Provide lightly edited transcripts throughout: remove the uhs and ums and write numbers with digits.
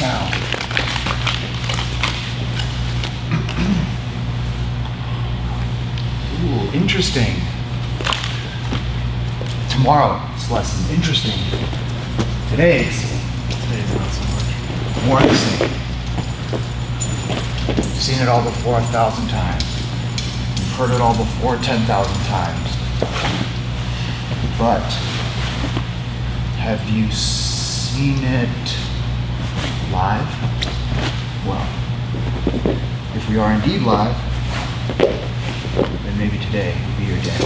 now. Ooh, interesting. Tomorrow's lesson, interesting. Today's not so much. More of the same. You've seen it all before 1,000 times. You've heard it all before 10,000 times. But have you seen it live? Well, if we are indeed live, then maybe today will be your day.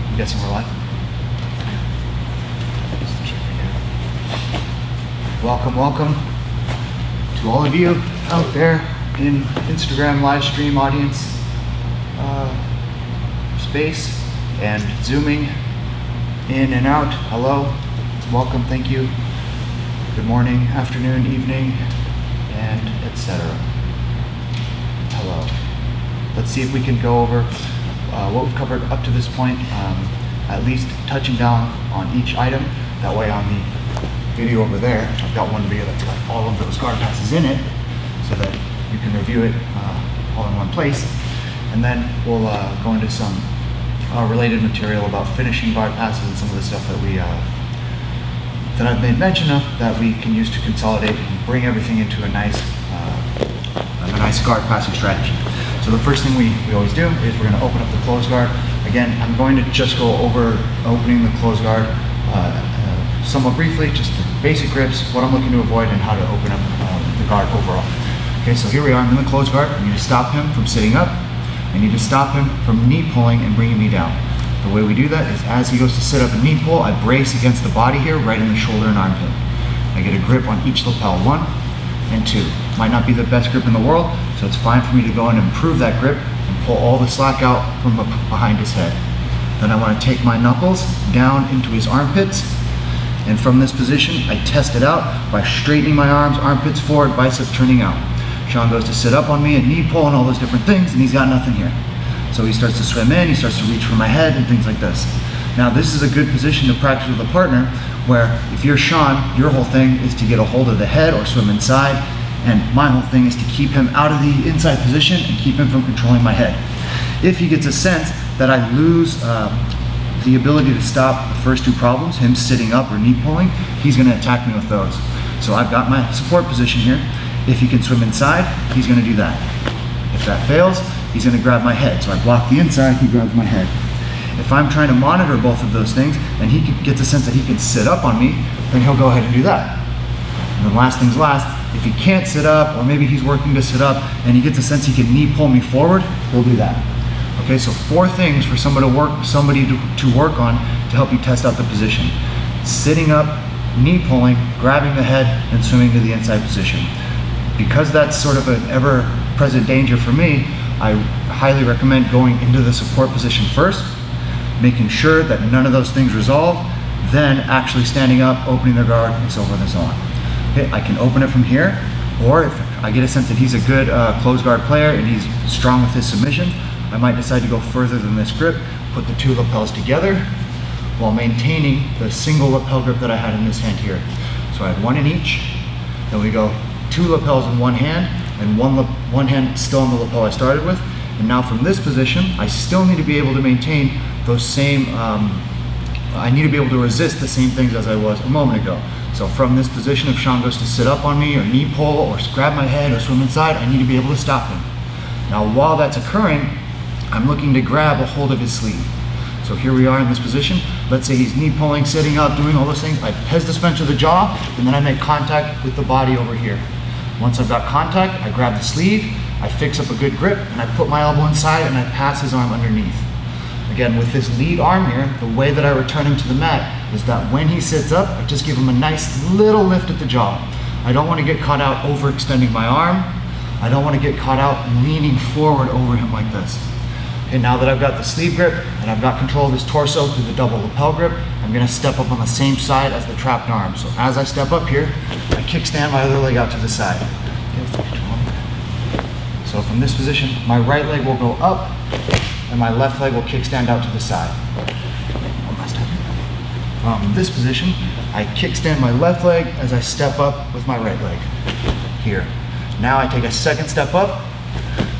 I'm guessing we're live? Welcome, welcome to all of you out there in Instagram live stream audience space and zooming in and out. Hello, welcome, thank you. Good morning, afternoon, evening, and etc. Hello. Let's see if we can go over what we've covered up to this point, at least touching down on each item. That way on the video over there, I've got one video that's got all of those guard passes in it so that you can review it all in one place. And then we'll go into some related material about finishing guard passes and some of the stuff that that I've made mention of that we can use to consolidate and bring everything into a nice guard passing strategy. So the first thing we always do is we're going to open up the close guard. Again, I'm going to just go over opening the close guard somewhat briefly, just the basic grips, what I'm looking to avoid, and how to open up the guard overall. Okay, so here we are, I'm in the close guard. I need to stop him from sitting up. I need to stop him from knee pulling and bringing me down. The way we do that is as he goes to sit up and knee pull, I brace against the body here, right in the shoulder and armpit. I get a grip on each lapel, 1 and 2. Might not be the best grip in the world, so it's fine for me to go and improve that grip and pull all the slack out from behind his head. Then I want to take my knuckles down into his armpits, and from this position, I test it out by straightening my arms, armpits forward, biceps turning out. Sean goes to sit up on me and knee pull and all those different things, and he's got nothing here. So he starts to swim in, he starts to reach for my head and things like this. Now this is a good position to practice with a partner where if you're Sean, your whole thing is to get a hold of the head or swim inside, and my whole thing is to keep him out of the inside position and keep him from controlling my head. If he gets a sense that I lose the ability to stop the first two problems, him sitting up or knee pulling, he's going to attack me with those. So I've got my support position here. If he can swim inside, he's going to do that. If that fails, he's going to grab my head. So I block the inside, he grabs my head. If I'm trying to monitor both of those things and he gets a sense that he can sit up on me, then he'll go ahead and do that. And then last things last, if he can't sit up, or maybe he's working to sit up and he gets a sense he can knee pull me forward, he'll do that. Okay, so 4 things for somebody to work on to help you test out the position. Sitting up, knee pulling, grabbing the head, and swimming to the inside position. Because that's sort of an ever-present danger for me, I highly recommend going into the support position first, making sure that none of those things resolve, then actually standing up, opening the guard, and so forth and so on. Okay, I can open it from here, or if I get a sense that he's a good close guard player and he's strong with his submission, I might decide to go further than this grip, put the 2 lapels together while maintaining the single lapel grip that I had in this hand here. So I had 1 in each, then we go 2 lapels in one hand, and one hand still on the lapel I started with. And now from this position, I still need to be able to maintain those same, I need to be able to resist the same things as I was a moment ago. So from this position, if Sean goes to sit up on me or knee pull or grab my head or swim inside, I need to be able to stop him. Now while that's occurring, I'm looking to grab a hold of his sleeve. So here we are in this position. Let's say he's knee pulling, sitting up, doing all those things. I pes dispenser the jaw, and then I make contact with the body over here. Once I've got contact, I grab the sleeve, I fix up a good grip, and I put my elbow inside and I pass his arm underneath. Again, with this lead arm here, the way that I return him to the mat is that when he sits up, I just give him a nice little lift at the jaw. I don't want to get caught out overextending my arm. I don't want to get caught out leaning forward over him like this. Okay, now that I've got the sleeve grip and I've got control of his torso through the double lapel grip, I'm going to step up on the same side as the trapped arm. So as I step up here, I kickstand my other leg out to the side. So from this position, my right leg will go up and my left leg will kickstand out to the side. One last time. From this position, I kickstand my left leg as I step up with my right leg. Here. Now I take a second step up.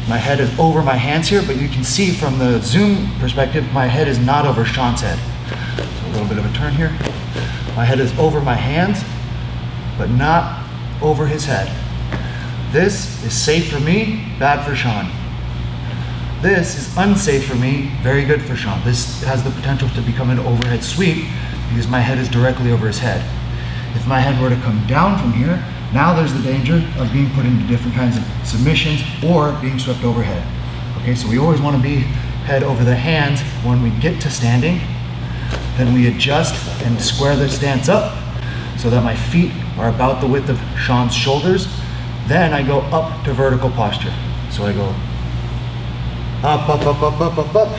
My head is over my hands here, but you can see from the zoom perspective, my head is not over Sean's head. So a little bit of a turn here. My head is over my hands, but not over his head. This is safe for me, bad for Sean. This is unsafe for me, very good for Sean. This has the potential to become an overhead sweep because my head is directly over his head. If my head were to come down from here, now there's the danger of being put into different kinds of submissions or being swept overhead. Okay, so we always want to be head over the hands when we get to standing. Then we adjust and square the stance up so that my feet are about the width of Sean's shoulders. Then I go up to vertical posture. So I go up, up, up, up, up, up, up.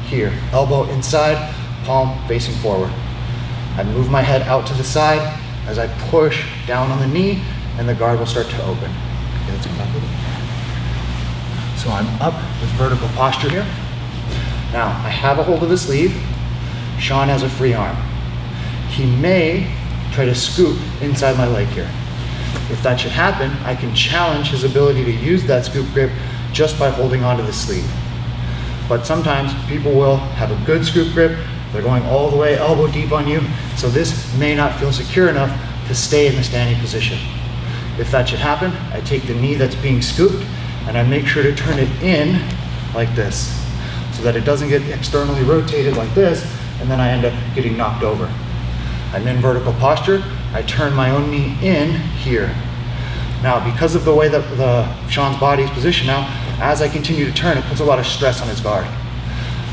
Here, elbow inside, palm facing forward. I move my head out to the side as I push down on the knee, and the guard will start to open. Okay, let's come back with it. So I'm up with vertical posture here. Now, I have a hold of the sleeve. Sean has a free arm. He may try to scoop inside my leg here. If that should happen, I can challenge his ability to use that scoop grip just by holding onto the sleeve. But sometimes people will have a good scoop grip. They're going all the way elbow deep on you, so this may not feel secure enough to stay in the standing position. If that should happen, I take the knee that's being scooped and I make sure to turn it in like this so that it doesn't get externally rotated like this, and then I end up getting knocked over. I'm in vertical posture, I turn my own knee in here. Now, because of the way that Sean's body is positioned now, as I continue to turn, it puts a lot of stress on his guard.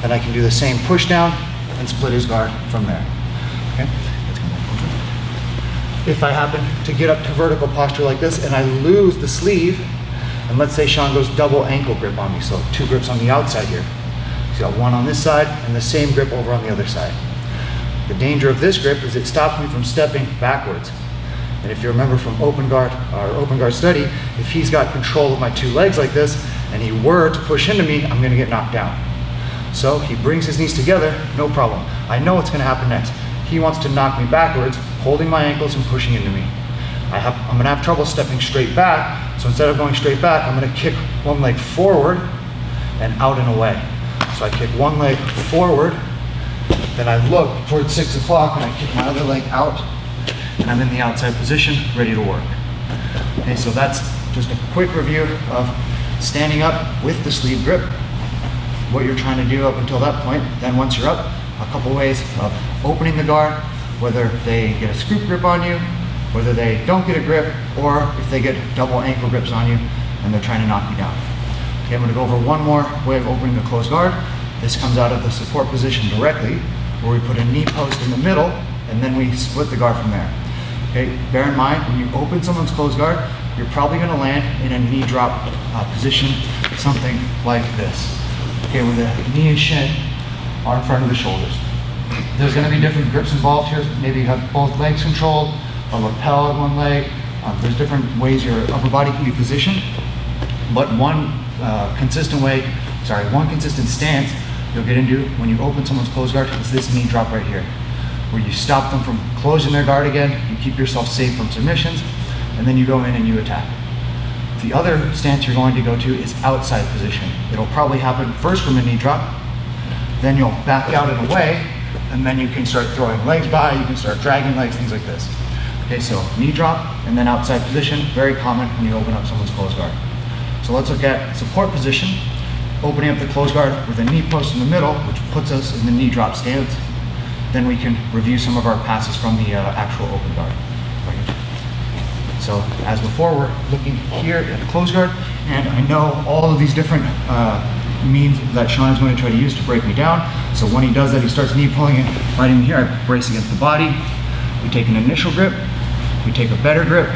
Then I can do the same push down and split his guard from there. Okay, let's come back closer. If I happen to get up to vertical posture like this and I lose the sleeve, and let's say Sean goes double ankle grip on me, so two grips on the outside here. He's got one on this side and the same grip over on the other side. The danger of this grip is it stops me from stepping backwards. And if you remember from open guard study, if he's got control of my two legs like this and he were to push into me, I'm gonna get knocked down. So he brings his knees together, no problem. I know what's gonna happen next. He wants to knock me backwards, holding my ankles and pushing into me. I'm gonna have trouble stepping straight back, so instead of going straight back, I'm gonna kick one leg forward and out and away. So I kick one leg forward, then I look towards 6 o'clock and I kick my other leg out, and I'm in the outside position, ready to work. Okay, so that's just a quick review of standing up with the sleeve grip, what you're trying to do up until that point. Then once you're up, a couple ways of opening the guard, whether they get a scoop grip on you, whether they don't get a grip, or if they get double ankle grips on you and they're trying to knock you down. Okay, I'm gonna go over one more way of opening the closed guard. This comes out of the support position directly, where we put a knee post in the middle, and then we split the guard from there. Okay, bear in mind, when you open someone's closed guard, you're probably gonna land in a knee drop position, something like this. Okay, where the knee and shin are in front of the shoulders. There's gonna be different grips involved here. Maybe you have both legs controlled, a lapel in one leg. There's different ways your upper body can be positioned. But one consistent stance you'll get into when you open someone's closed guard is this knee drop right here, where you stop them from closing their guard again, you keep yourself safe from submissions, and then you go in and you attack. The other stance you're going to go to is outside position. It'll probably happen first from a knee drop, then you'll back out and away, and then you can start throwing legs by, you can start dragging legs, things like this. Okay, so knee drop and then outside position, very common when you open up someone's closed guard. So let's look at support position, opening up the closed guard with a knee post in the middle, which puts us in the knee drop stance. Then we can review some of our passes from the actual open guard. So as before, we're looking here at the closed guard, and I know all of these different means that Sean is going to try to use to break me down. So when he does that, he starts knee pulling and right in here, I brace against the body. We take an initial grip, we take a better grip,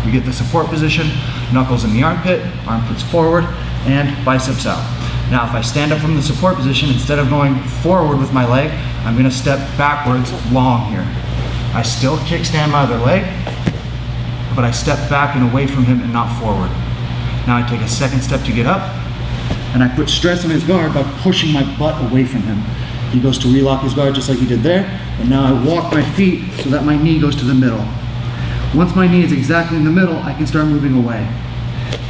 we get the support position, knuckles in the armpit, armpits forward, and biceps out. Now, if I stand up from the support position, instead of going forward with my leg, I'm gonna step backwards long here. I still kickstand my other leg, but I step back and away from him and not forward. Now I take a second step to get up, and I put stress on his guard by pushing my butt away from him. He goes to relock his guard just like he did there, and now I walk my feet so that my knee goes to the middle. Once my knee is exactly in the middle, I can start moving away.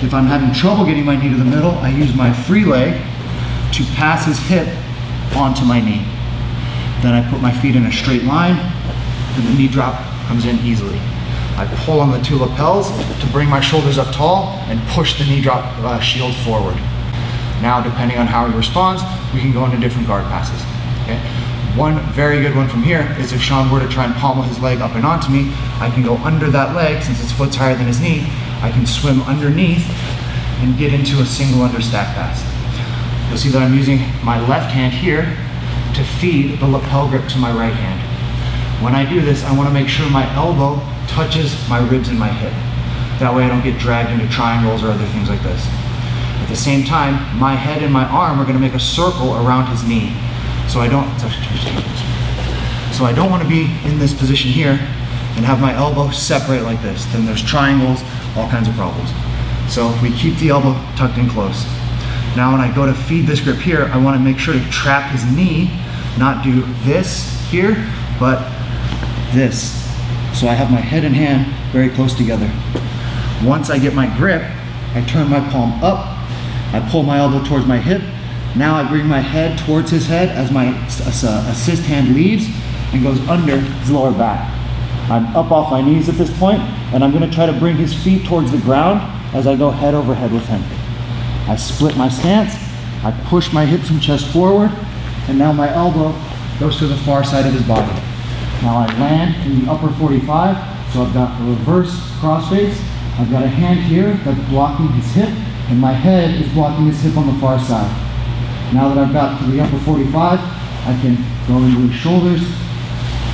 If I'm having trouble getting my knee to the middle, I use my free leg to pass his hip onto my knee. Then I put my feet in a straight line, and the knee drop comes in easily. I pull on the two lapels to bring my shoulders up tall and push the knee drop shield forward. Now, depending on how he responds, we can go into different guard passes. Okay? One very good one from here is if Sean were to try and pommel his leg up and onto me, I can go under that leg. Since his foot's higher than his knee, I can swim underneath and get into a single under stack pass. You'll see that I'm using my left hand here to feed the lapel grip to my right hand. When I do this, I want to make sure my elbow touches my ribs and my hip. That way I don't get dragged into triangles or other things like this. At the same time, my head and my arm are going to make a circle around his knee. So I don't want to be in this position here and have my elbow separate like this. Then there's triangles, all kinds of problems. So we keep the elbow tucked in close. Now when I go to feed this grip here, I want to make sure to trap his knee, not do this here, but this. So I have my head and hand very close together. Once I get my grip, I turn my palm up, I pull my elbow towards my hip. Now I bring my head towards his head as my assist hand leaves and goes under his lower back. I'm up off my knees at this point, and I'm going to try to bring his feet towards the ground as I go head over head with him. I split my stance, I push my hips and chest forward, and now my elbow goes to the far side of his body. Now I land in the upper 45, so I've got the reverse crossface. I've got a hand here that's blocking his hip, and my head is blocking his hip on the far side. Now that I've got to the upper 45, I can go into his shoulders,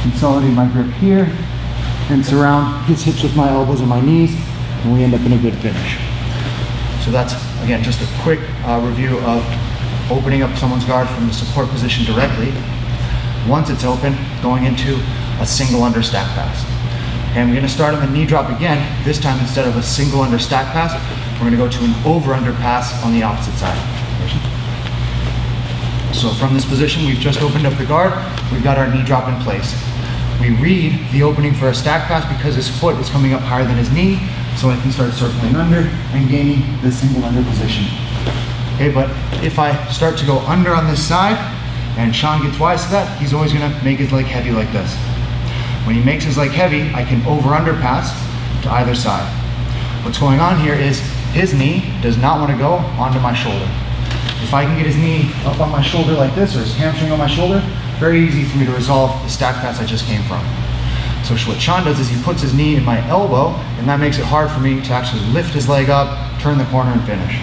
consolidate my grip here, and surround his hips with my elbows and my knees, and we end up in a good finish. So that's, again, just a quick review of opening up someone's guard from the support position directly. Once it's open, going into a single under stack pass. And we're going to start on the knee drop again. This time, instead of a single under stack pass, we're going to go to an over under pass on the opposite side. So from this position, we've just opened up the guard. We've got our knee drop in place. We read the opening for a stack pass because his foot is coming up higher than his knee, so I can start circling under and gaining the single under position. Okay, but if I start to go under on this side, and Sean gets wise to that, he's always going to make his leg heavy like this. When he makes his leg heavy, I can over-under pass to either side. What's going on here is his knee does not want to go onto my shoulder. If I can get his knee up on my shoulder like this, or his hamstring on my shoulder, very easy for me to resolve the stack pass I just came from. So what Sean does is he puts his knee in my elbow, and that makes it hard for me to actually lift his leg up, turn the corner, and finish.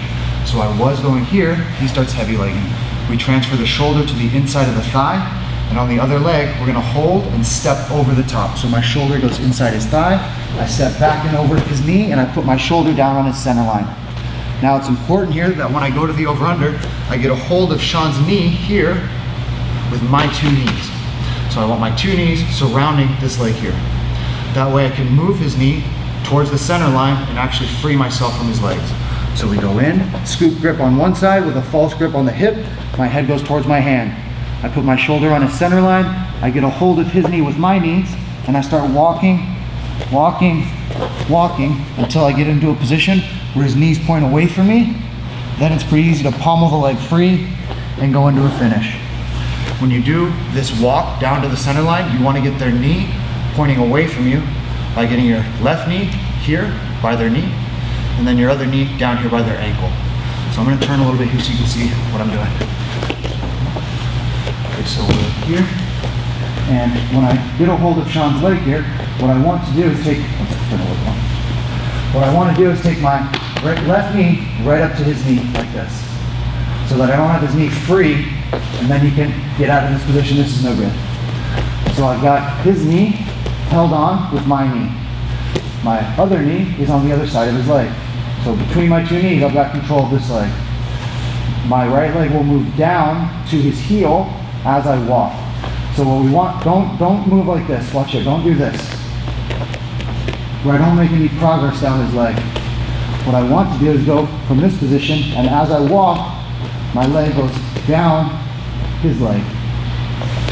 So I was going here, he starts heavy legging. We transfer the shoulder to the inside of the thigh, and on the other leg, we're gonna hold and step over the top. So my shoulder goes inside his thigh, I step back and over his knee, and I put my shoulder down on his center line. Now it's important here that when I go to the over-under, I get a hold of Sean's knee here with my two knees. So I want my two knees surrounding this leg here. That way I can move his knee towards the center line and actually free myself from his legs. So we go in, scoop grip on one side with a false grip on the hip. My head goes towards my hand. I put my shoulder on his center line. I get a hold of his knee with my knees, and I start walking until I get into a position where his knees point away from me. Then it's pretty easy to pommel the leg free and go into a finish. When you do this walk down to the center line, you want to get their knee pointing away from you by getting your left knee here by their knee, and then your other knee down here by their ankle. So I'm going to turn a little bit here so you can see what I'm doing. Okay, so we're here, and when I get a hold of Sean's leg here, what I want to do is take, my left knee right up to his knee like this, so that I don't have his knee free, and then he can get out of this position. This is no good. So I've got his knee held on with my knee. My other knee is on the other side of his leg. So between my two knees, I've got control of this leg. My right leg will move down to his heel as I walk. So what we want, don't move like this. Watch it, don't do this. Where I don't make any progress down his leg. What I want to do is go from this position, and as I walk, my leg goes down his leg.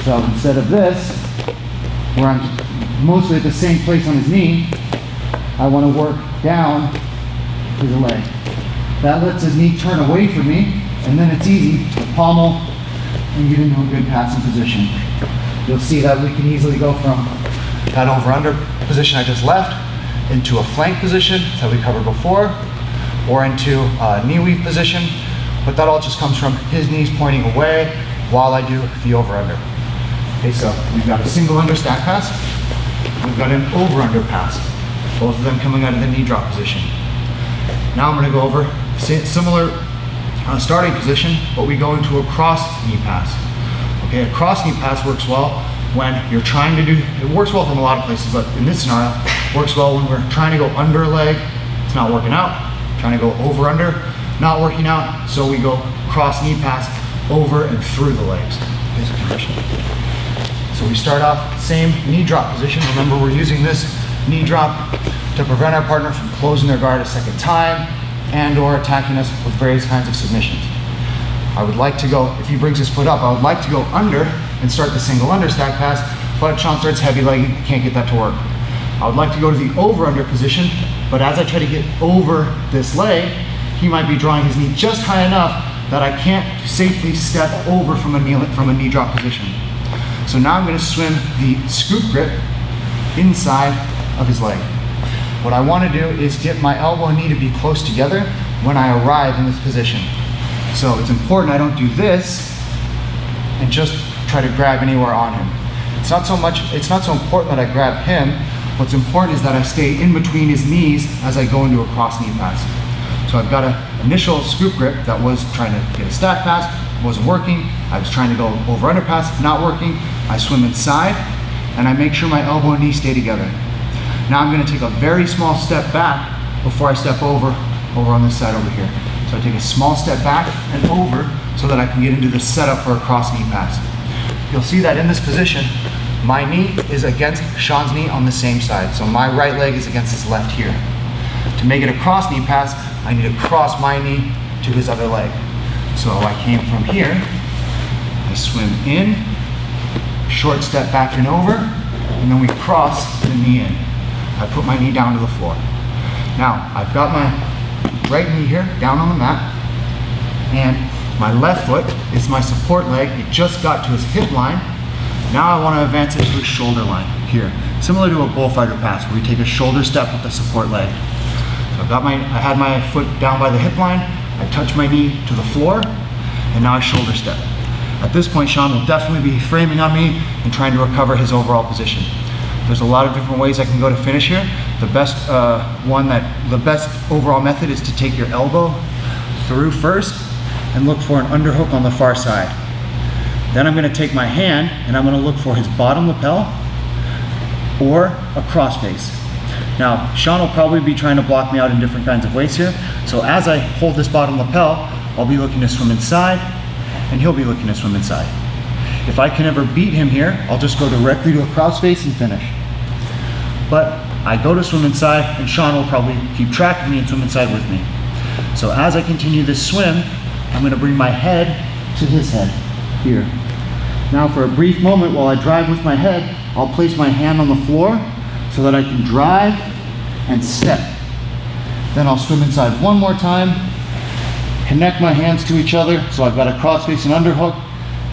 So instead of this, where I'm mostly at the same place on his knee, I want to work down his leg. That lets his knee turn away from me, and then it's easy to pommel and get into a good passing position. You'll see that we can easily go from that over-under position I just left into a flank position that we covered before, or into a knee weave position, but that all just comes from his knees pointing away while I do the over-under. Okay, so we've got a single under stack pass, we've got an over-under pass, both of them coming out of the knee drop position. Now I'm going to go over similar starting position, but we go into a cross knee pass. Okay, a cross knee pass works well when you're trying to do, it works well from a lot of places, but in this scenario, it works well when we're trying to go under a leg, it's not working out, trying to go over under, not working out, so we go cross knee pass over and through the legs. So we start off same knee drop position. Remember, we're using this knee drop to prevent our partner from closing their guard a second time and or attacking us with various kinds of submissions. I would like to go, if he brings his foot up, I would like to go under and start the single under stack pass, but Sean starts heavy legging, can't get that to work. I would like to go to the over under position, but as I try to get over this leg, he might be drawing his knee just high enough that I can't safely step over from a knee drop position. So now I'm going to swim the scoop grip inside of his leg. What I want to do is get my elbow and knee to be close together when I arrive in this position. So it's important I don't do this and just try to grab anywhere on him. It's not so important that I grab him. What's important is that I stay in between his knees as I go into a cross knee pass. So I've got an initial scoop grip that was trying to get a stack pass, wasn't working. I was trying to go over under pass, not working. I swim inside and I make sure my elbow and knee stay together. Now I'm going to take a very small step back before I step over on this side over here. So I take a small step back and over so that I can get into the setup for a cross knee pass. You'll see that in this position, my knee is against Sean's knee on the same side. So my right leg is against his left here. To make it a cross knee pass, I need to cross my knee to his other leg. So I came from here, I swim in, short step back and over, and then we cross the knee in. I put my knee down to the floor. Now, I've got my right knee here, down on the mat, and my left foot is my support leg. It just got to his hip line. Now I want to advance it to his shoulder line, here. Similar to a bullfighter pass, where we take a shoulder step with the support leg. So I had my foot down by the hip line, I touch my knee to the floor, and now I shoulder step. At this point, Sean will definitely be framing on me and trying to recover his overall position. There's a lot of different ways I can go to finish here. The best overall method is to take your elbow through first and look for an underhook on the far side. Then I'm going to take my hand and I'm going to look for his bottom lapel or a crossface. Now, Sean will probably be trying to block me out in different kinds of ways here. So as I hold this bottom lapel, I'll be looking to swim inside and he'll be looking to swim inside. If I can ever beat him here, I'll just go directly to a crossface and finish. But I go to swim inside and Sean will probably keep track of me and swim inside with me. So as I continue this swim, I'm going to bring my head to his head here. Now for a brief moment while I drive with my head, I'll place my hand on the floor so that I can drive and step. Then I'll swim inside one more time, connect my hands to each other so I've got a crossface and underhook.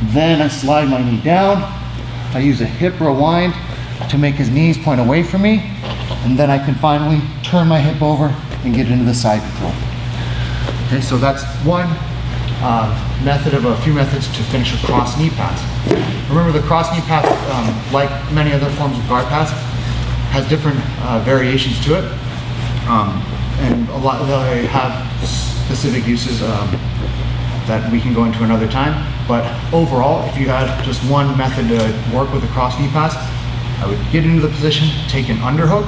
Then I slide my knee down. I use a hip rewind to make his knees point away from me. And then I can finally turn my hip over and get into the side control. Okay, so that's one method of a few methods to finish a cross knee pass. Remember, the cross knee pass, like many other forms of guard pass, has different variations to it. And a lot they have specific uses that we can go into another time. But overall, if you had just one method to work with a cross knee pass, I would get into the position, take an underhook,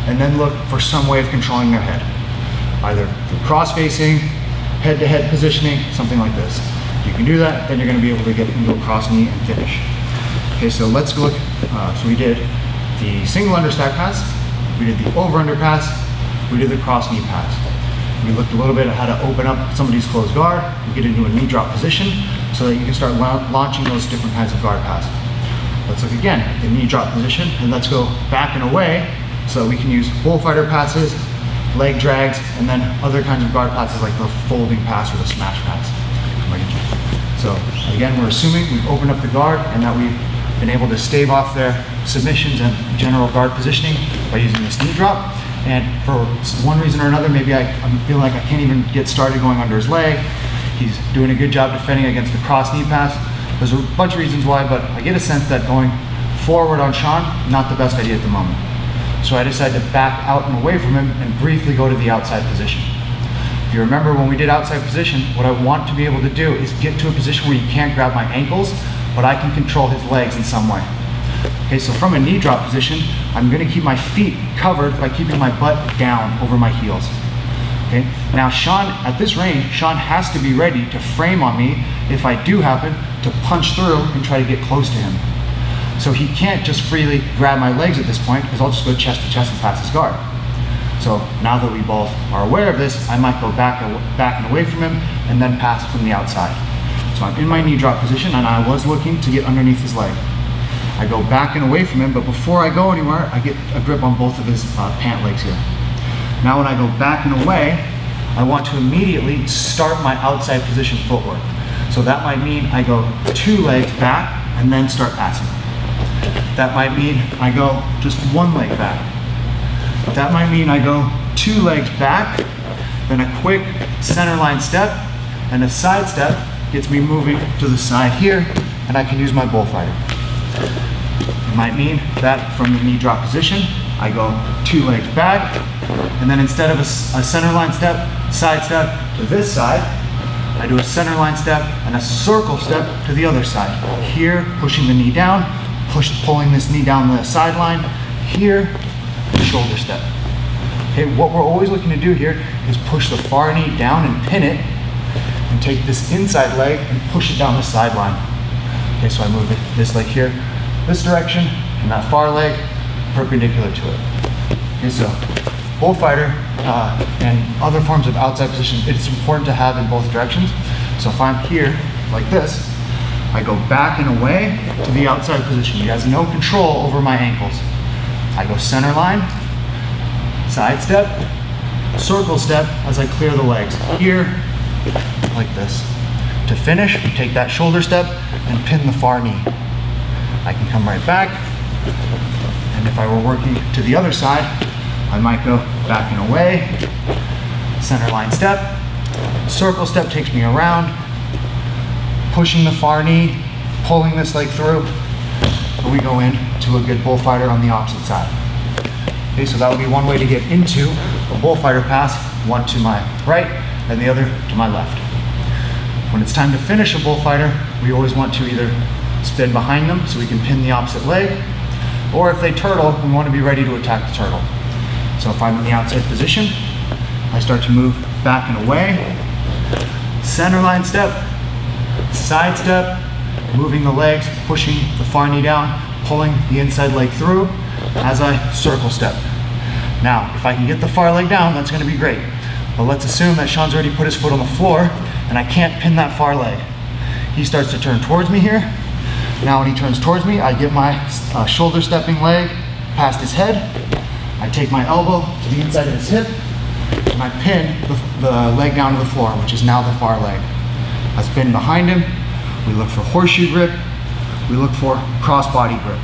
and then look for some way of controlling their head. Either through cross-facing, head-to-head positioning, something like this. If you can do that, then you're going to be able to get into a cross knee and finish. Okay, so let's look. So we did the single under stack pass, we did the over-under pass, we did the cross knee pass. We looked a little bit at how to open up somebody's closed guard and get into a knee drop position. so that you can start launching those different kinds of guard passes. Let's look again at the knee drop position, and let's go back and away so we can use bullfighter passes, leg drags, and then other kinds of guard passes like the folding pass or the smash pass. So again, we're assuming we've opened up the guard and that we've been able to stave off their submissions and general guard positioning by using this knee drop. And for one reason or another, maybe I'm feeling like I can't even get started going under his leg. He's doing a good job defending against the cross knee pass. There's a bunch of reasons why, but I get a sense that going forward on Sean, not the best idea at the moment. So I decided to back out and away from him and briefly go to the outside position. If you remember when we did outside position, what I want to be able to do is get to a position where you can't grab my ankles, but I can control his legs in some way. Okay, so from a knee drop position, I'm gonna keep my feet covered by keeping my butt down over my heels. Okay, now Sean, at this range, Sean has to be ready to frame on me if I do happen to punch through and try to get close to him. So he can't just freely grab my legs at this point, because I'll just go chest to chest and pass his guard. So now that we both are aware of this, I might go back and away from him and then pass from the outside. So I'm in my knee drop position and I was looking to get underneath his leg. I go back and away from him, but before I go anywhere, I get a grip on both of his pant legs here. Now when I go back and away, I want to immediately start my outside position footwork. So that might mean I go 2 legs back and then start passing. That might mean I go just 1 leg back. That might mean I go 2 legs back, then a quick center line step, and a side step gets me moving to the side here, and I can use my bullfighter. It might mean that from the knee drop position, I go 2 legs back, and then instead of a center line step, side step to this side, I do a center line step and a circle step to the other side. Here, pushing the knee down, pulling this knee down the sideline. Here, shoulder step. Okay, what we're always looking to do here is push the far knee down and pin it, and take this inside leg and push it down the sideline. Okay, so I move this leg here, this direction, and that far leg perpendicular to it. Okay, so bullfighter and other forms of outside position, it's important to have in both directions. So if I'm here like this, I go back and away to the outside position. He has no control over my ankles. I go center line, side step, circle step as I clear the legs. Here, like this. To finish, we take that shoulder step and pin the far knee. I can come right back, and if I were working to the other side, I might go back and away, center line step, circle step takes me around, pushing the far knee, pulling this leg through, and we go in to a good bullfighter on the opposite side. Okay, so that would be one way to get into a bullfighter pass, one to my right and the other to my left. When it's time to finish a bullfighter, we always want to either spin behind them so we can pin the opposite leg, or if they turtle, we want to be ready to attack the turtle. So if I'm in the outside position, I start to move back and away, center line step, side step, moving the legs, pushing the far knee down, pulling the inside leg through as I circle step. Now, if I can get the far leg down, that's going to be great. But let's assume that Sean's already put his foot on the floor and I can't pin that far leg. He starts to turn towards me here. Now when he turns towards me, I get my shoulder stepping leg past his head. I take my elbow to the inside of his hip, and I pin the leg down to the floor, which is now the far leg. I spin behind him. We look for horseshoe grip. We look for cross-body grip.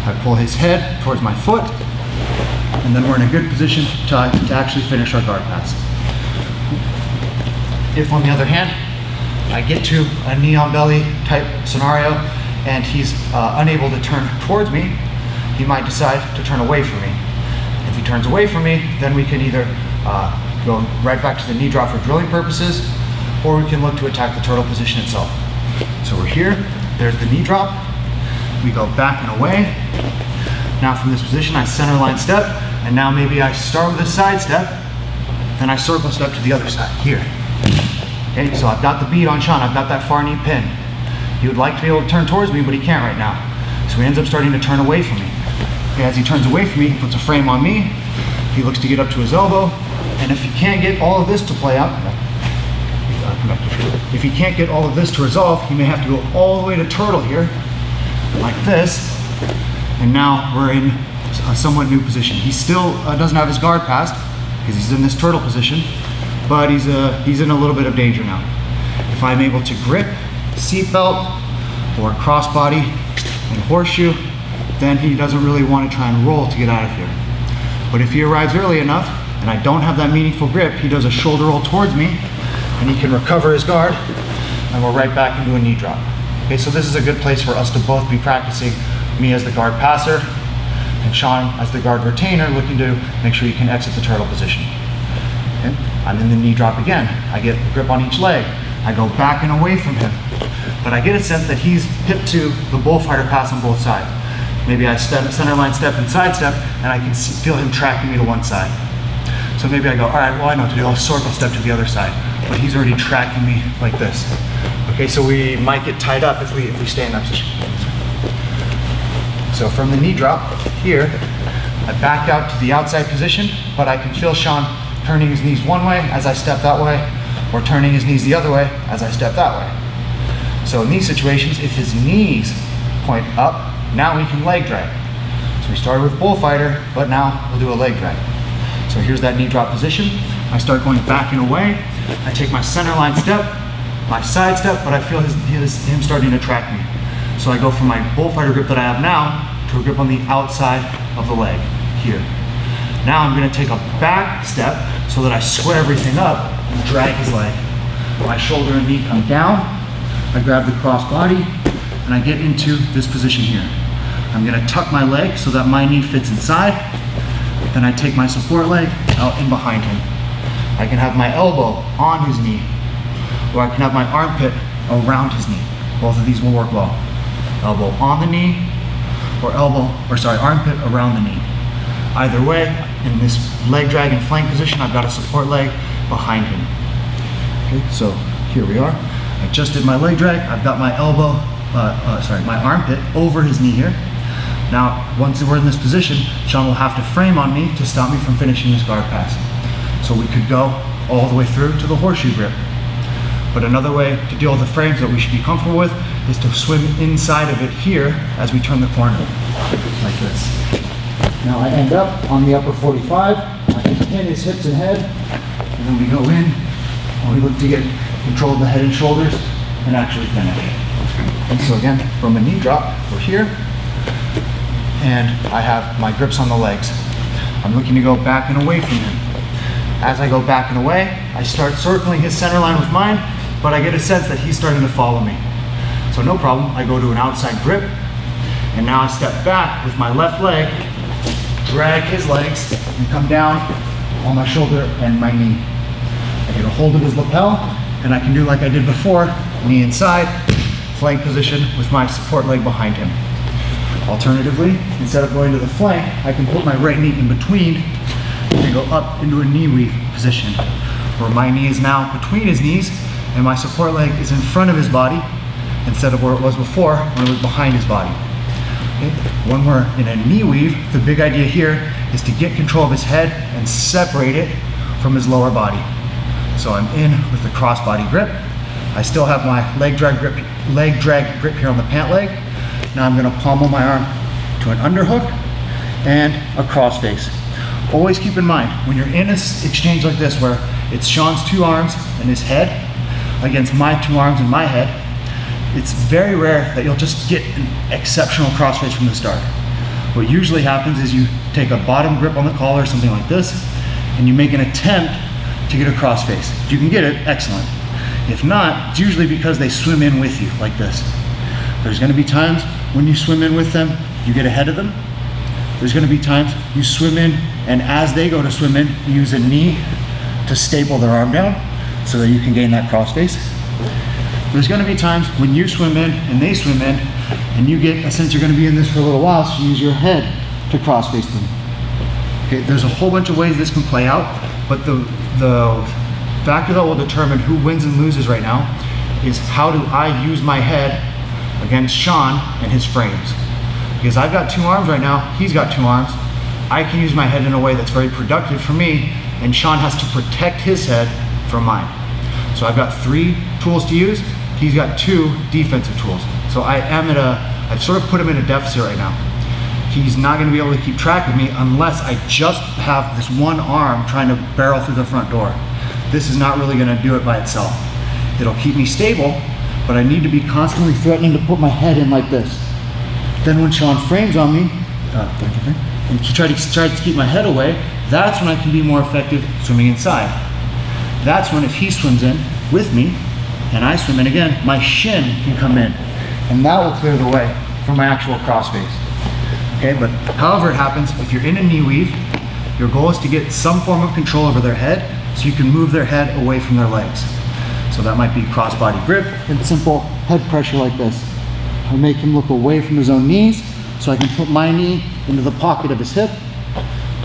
I pull his head towards my foot, and then we're in a good position to actually finish our guard pass. If, on the other hand, I get to a knee on belly type scenario and he's unable to turn towards me, he might decide to turn away from me. If he turns away from me, then we can either go right back to the knee drop for drilling purposes, or we can look to attack the turtle position itself. So we're here, there's the knee drop, we go back and away. Now from this position, I center line step, and now maybe I start with a side step, then I circle step to the other side, here. Okay, so I've got the bead on Sean, I've got that far knee pin. He would like to be able to turn towards me, but he can't right now. So he ends up starting to turn away from me. Okay, as he turns away from me, he puts a frame on me, he looks to get up to his elbow, and if he can't get all of this to play out, If he can't get all of this to resolve, he may have to go all the way to turtle here, like this, and now we're in a somewhat new position. He still doesn't have his guard passed, because he's in this turtle position, but he's in a little bit of danger now. If I'm able to grip, seatbelt, or crossbody and horseshoe, then he doesn't really want to try and roll to get out of here. But if he arrives early enough, and I don't have that meaningful grip, he does a shoulder roll towards me, and he can recover his guard, and we're right back into a knee drop. Okay, so this is a good place for us to both be practicing, me as the guard passer, and Sean as the guard retainer, looking to make sure he can exit the turtle position. Okay? I'm in the knee drop again. I get a grip on each leg. I go back and away from him. But I get a sense that he's hip to the bullfighter pass on both sides. Maybe I step, center line step and side step, and I can feel him tracking me to one side. So maybe I go, all right, well, I know what to do. I'll circle step to the other side. But he's already tracking me like this. Okay, so we might get tied up if we stay in that position. So from the knee drop here, I backed out to the outside position, but I can feel Sean turning his knees one way as I step that way, or turning his knees the other way as I step that way. So in these situations, if his knees point up, now we can leg drag. So we started with bullfighter, but now we'll do a leg drag. So here's that knee drop position. I start going back and away. I take my center line step, my side step, but I feel him starting to track me. So I go from my bullfighter grip that I have now to a grip on the outside of the leg here. Now I'm going to take a back step so that I square everything up and drag his leg. My shoulder and knee come down. I grab the cross body and I get into this position here. I'm going to tuck my leg so that my knee fits inside. Then I take my support leg out in behind him. I can have my elbow on his knee, or I can have my armpit around his knee. Both of these will work well. Elbow on the knee, or armpit around the knee. Either way, in this leg drag and flank position, I've got a support leg behind him. Okay, so here we are. I just did my leg drag. I've got my elbow, my armpit over his knee here. Now, once we're in this position, Sean will have to frame on me to stop me from finishing his guard pass. So we could go all the way through to the horseshoe grip. But another way to deal with the frames that we should be comfortable with is to swim inside of it here as we turn the corner, like this. Now I end up on the upper 45, I can pin his hips and head, and then we go in, and we look to get control of the head and shoulders, and actually finish. And so again, from a knee drop, we're here, and I have my grips on the legs. I'm looking to go back and away from him. As I go back and away, I start circling his center line with mine, but I get a sense that he's starting to follow me. So no problem, I go to an outside grip, and now I step back with my left leg, drag his legs, and come down on my shoulder and my knee. I get a hold of his lapel, and I can do like I did before, knee inside, flank position with my support leg behind him. Alternatively, instead of going to the flank, I can put my right knee in between and go up into a knee weave position, where my knee is now between his knees and my support leg is in front of his body instead of where it was before when it was behind his body. Okay? When we're in a knee weave, the big idea here is to get control of his head and separate it from his lower body. So I'm in with the cross body grip. I still have my leg drag grip here on the pant leg. Now I'm going to pommel my arm to an underhook and a cross face. Always keep in mind, when you're in an exchange like this where it's Sean's 2 arms and his head against my 2 arms and my head, it's very rare that you'll just get an exceptional crossface from the start. What usually happens is you take a bottom grip on the collar or something like this, and you make an attempt to get a crossface. If you can get it, excellent. If not, it's usually because they swim in with you like this. There's going to be times when you swim in with them, you get ahead of them. There's going to be times you swim in, and as they go to swim in, you use a knee to staple their arm down so that you can gain that crossface. There's going to be times when you swim in and they swim in, and you get a sense you're going to be in this for a little while, so you use your head to crossface them. Okay, there's a whole bunch of ways this can play out, but the factor that will determine who wins and loses right now is how do I use my head against Sean and his frames. Because I've got 2 arms right now, he's got 2 arms. I can use my head in a way that's very productive for me, and Sean has to protect his head from mine. So I've got 3 tools to use. He's got 2 defensive tools. So I've sort of put him in a deficit right now. He's not gonna be able to keep track of me unless I just have this one arm trying to barrel through the front door. This is not really gonna do it by itself. It'll keep me stable, but I need to be constantly threatening to put my head in like this. Then when Sean frames on me, and he tries to keep my head away, that's when I can be more effective swimming inside. That's when if he swims in with me, and I swim in again, my shin can come in, and that will clear the way for my actual cross face. Okay, but however it happens, if you're in a knee weave, your goal is to get some form of control over their head so you can move their head away from their legs. So that might be cross-body grip and simple head pressure like this. I make him look away from his own knees so I can put my knee into the pocket of his hip.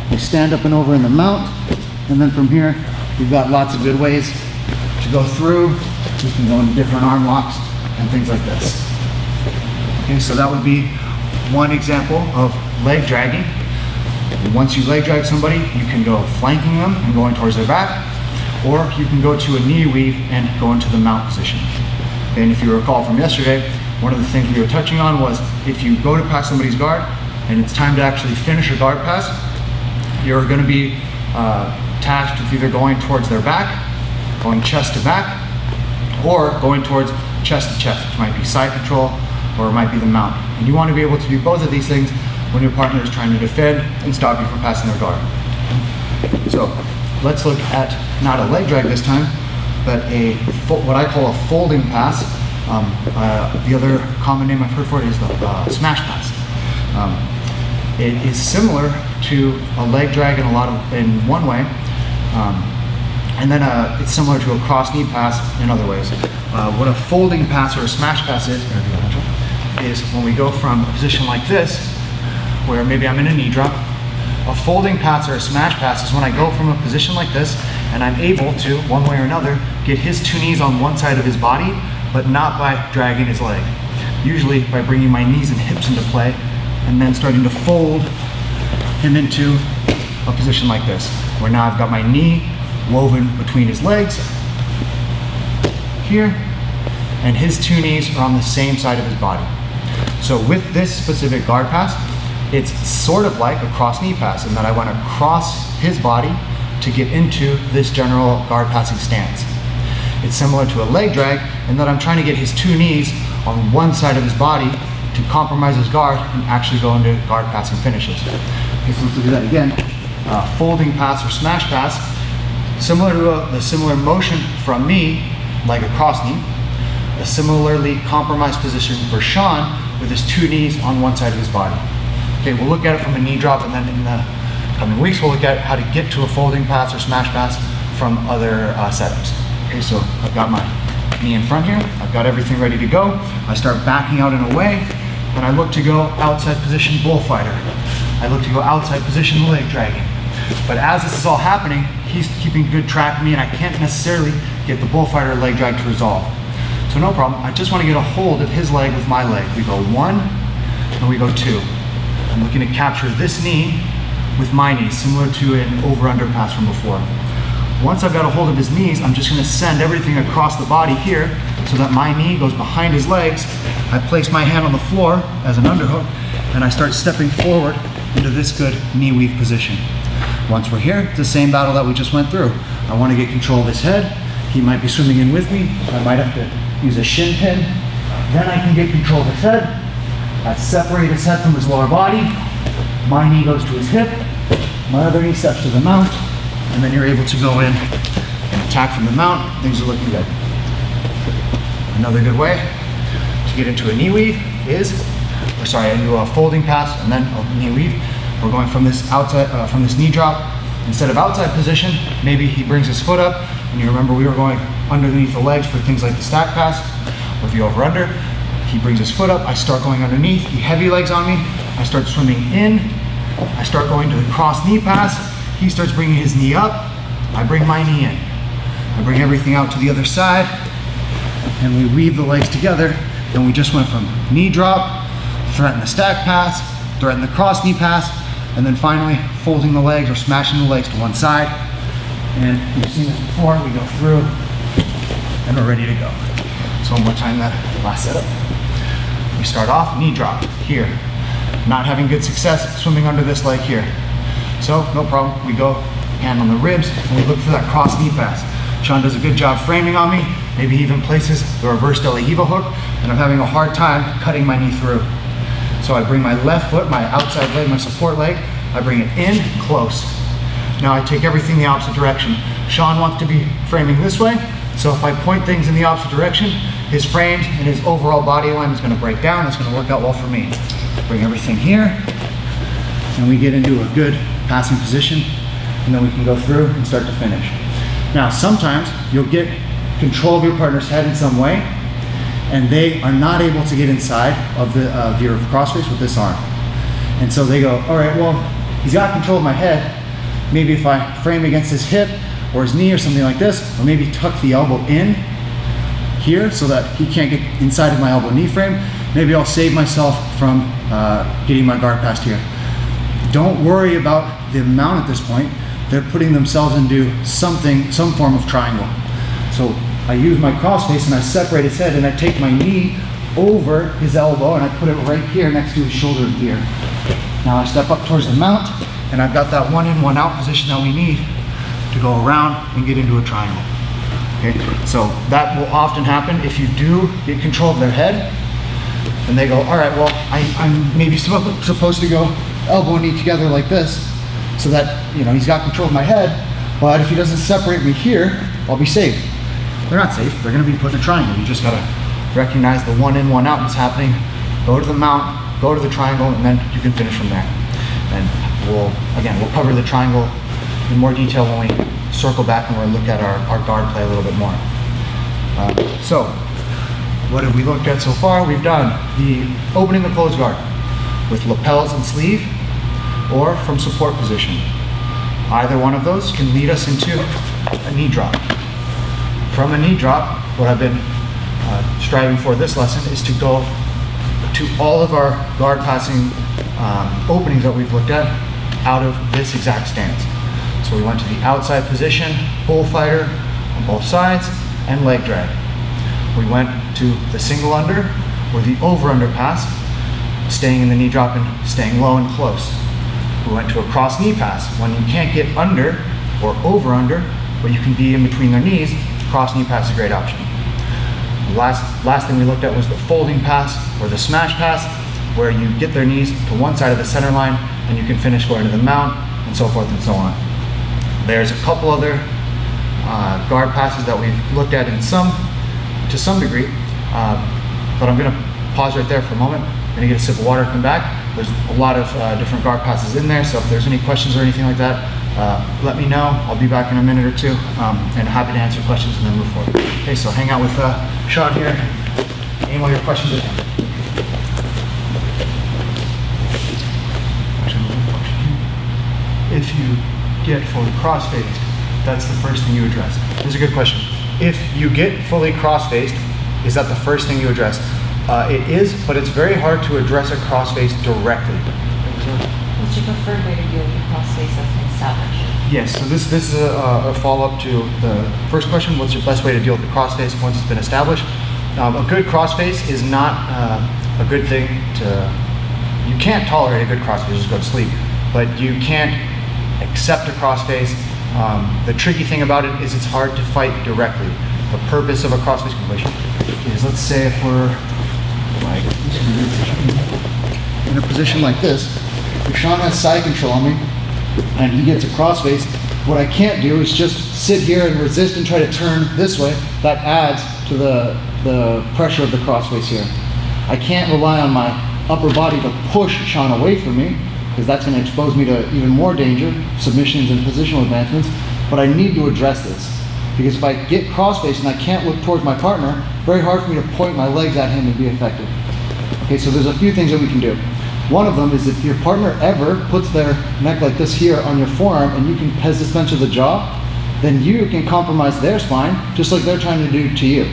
We stand up and over in the mount, and then from here, we've got lots of good ways to go through. We can go into different arm locks and things like this. Okay, so that would be one example of leg dragging. Once you leg drag somebody, you can go flanking them and going towards their back, or you can go to a knee weave and go into the mount position. And if you recall from yesterday, one of the things we were touching on was if you go to pass somebody's guard and it's time to actually finish a guard pass, you're going to be tasked with either going towards their back, going chest to back, or going towards chest to chest, which might be side control or it might be the mount. And you want to be able to do both of these things when your partner is trying to defend and stop you from passing their guard. So let's look at not a leg drag this time, but what I call a folding pass. The other common name I've heard for it is the smash pass. It is similar to a leg drag in one way, and then it's similar to a cross knee pass in other ways. What a folding pass or a smash pass is when we go from a position like this, where maybe I'm in a knee drop. A folding pass or a smash pass is when I go from a position like this and I'm able to, one way or another, get his 2 knees on one side of his body, but not by dragging his leg. Usually by bringing my knees and hips into play and then starting to fold him into a position like this, where now I've got my knee woven between his legs here, and his 2 knees are on the same side of his body. So with this specific guard pass, it's sort of like a cross knee pass in that I want to cross his body to get into this general guard passing stance. It's similar to a leg drag in that I'm trying to get his 2 knees on one side of his body to compromise his guard and actually go into guard passing finishes. Okay, so let's do that again. Folding pass or smash pass, similar to the similar motion from me, like a cross knee. A similarly compromised position for Sean with his 2 knees on one side of his body. Okay, we'll look at it from a knee drop, and then in the coming weeks we'll look at how to get to a folding pass or smash pass from other setups. Okay, so I've got my knee in front here, I've got everything ready to go. I start backing out and away, and I look to go outside position bullfighter. I look to go outside position leg dragging. But as this is all happening, he's keeping good track of me, and I can't necessarily get the bullfighter leg drag to resolve. So no problem, I just want to get a hold of his leg with my leg. We go 1, and we go 2. I'm looking to capture this knee with my knee, similar to an over-under pass from before. Once I've got a hold of his knees, I'm just going to send everything across the body here so that my knee goes behind his legs. I place my hand on the floor as an underhook, and I start stepping forward into this good knee weave position. Once we're here, it's the same battle that we just went through. I want to get control of his head. He might be swimming in with me. I might have to use a shin pin. Then I can get control of his head. I separate his head from his lower body. My knee goes to his hip. My other knee steps to the mount. And then you're able to go in and attack from the mount. Things are looking good. Another good way to get into a knee weave is, into a folding pass and then a knee weave. We're going from this outside, from this knee drop. Instead of outside position, maybe he brings his foot up. And you remember we were going underneath the legs for things like the stack pass or the over under. He brings his foot up, I start going underneath, he heavy legs on me, I start swimming in, I start going to the cross knee pass, he starts bringing his knee up, I bring my knee in. I bring everything out to the other side, and we weave the legs together, and we just went from knee drop, threaten the stack pass, threaten the cross knee pass, and then finally folding the legs or smashing the legs to one side. And you've seen this before, we go through and we're ready to go. So one more time, that last setup. We start off, knee drop here. Not having good success swimming under this leg here. So no problem, we go hand on the ribs and we look for that cross knee pass. Sean does a good job framing on me. Maybe he even places the reverse De La Hiva hook, and I'm having a hard time cutting my knee through. So I bring my left foot, my outside leg, my support leg, I bring it in close. Now I take everything the opposite direction. Sean wants to be framing this way, so if I point things in the opposite direction, his frames and his overall body alignment is going to break down. It's going to work out well for me. Bring everything here, and we get into a good passing position, and then we can go through and start to finish. Now sometimes you'll get control of your partner's head in some way, and they are not able to get inside of your crossface with this arm. And so they go, all right, well, he's got control of my head. Maybe if I frame against his hip or his knee or something like this, or maybe tuck the elbow in here so that he can't get inside of my elbow knee frame, maybe I'll save myself from getting my guard past here. Don't worry about the amount at this point. They're putting themselves into some form of triangle. So I use my crossface and I separate his head and I take my knee over his elbow and I put it right here next to his shoulder here. Now I step up towards the mount and I've got that one in, one out position that we need to go around and get into a triangle. Okay, so that will often happen if you do get control of their head and they go, all right, well, I'm maybe supposed to go elbow and knee together like this so that, he's got control of my head, but if he doesn't separate me here, I'll be safe. They're not safe, they're gonna be put in a triangle. You just gotta recognize the one in, one out that's happening, go to the mount, go to the triangle, and then you can finish from there. And we'll cover the triangle in more detail when we circle back and we'll look at our guard play a little bit more. So, what have we looked at so far? We've done the opening the closed guard with lapels and sleeve, or from support position. Either one of those can lead us into a knee drop. From a knee drop, what I've been striving for this lesson is to go to all of our guard passing openings that we've looked at out of this exact stance. So we went to the outside position, bullfighter on both sides, and leg drag. We went to the single under or the over under pass, staying in the knee drop and staying low and close. We went to a cross knee pass. When you can't get under or over under, but you can be in between their knees, cross knee pass is a great option. The last thing we looked at was the folding pass or the smash pass, where you get their knees to one side of the center line and you can finish going to the mount and so forth and so on. There's a couple other guard passes that we've looked at to some degree, but I'm gonna pause right there for a moment. I'm gonna get a sip of water, come back. There's a lot of different guard passes in there, so if there's any questions or anything like that, let me know. I'll be back in a minute or two, and happy to answer questions and then move forward. Okay, so hang out with Sean here. Aim all your questions at him. If you get fully cross-faced, that's the first thing you address. This is a good question. If you get fully cross-faced, is that the first thing you address? It is, but it's very hard to address a cross-face directly. What's your preferred way to deal with a cross-face that's been established? Yes, so this is a follow-up to the first question. What's your best way to deal with the cross-face once it's been established? A good cross-face is not a good thing you can't tolerate a good cross-face, just go to sleep, but you can't accept a cross-face. The tricky thing about it is it's hard to fight directly. The purpose of a cross-face completion is, let's say if we're in a position like this, if Sean has side control on me and he gets a cross-face, what I can't do is just sit here and resist and try to turn this way. That adds to the pressure of the cross-face here. I can't rely on my upper body to push Sean away from me, because that's going to expose me to even more danger, submissions and positional advancements, but I need to address this. Because if I get cross-faced and I can't look towards my partner, very hard for me to point my legs at him and be effective. Okay, so there's a few things that we can do. One of them is if your partner ever puts their neck like this here on your forearm and you can Pez dispenser the jaw, then you can compromise their spine just like they're trying to do to you.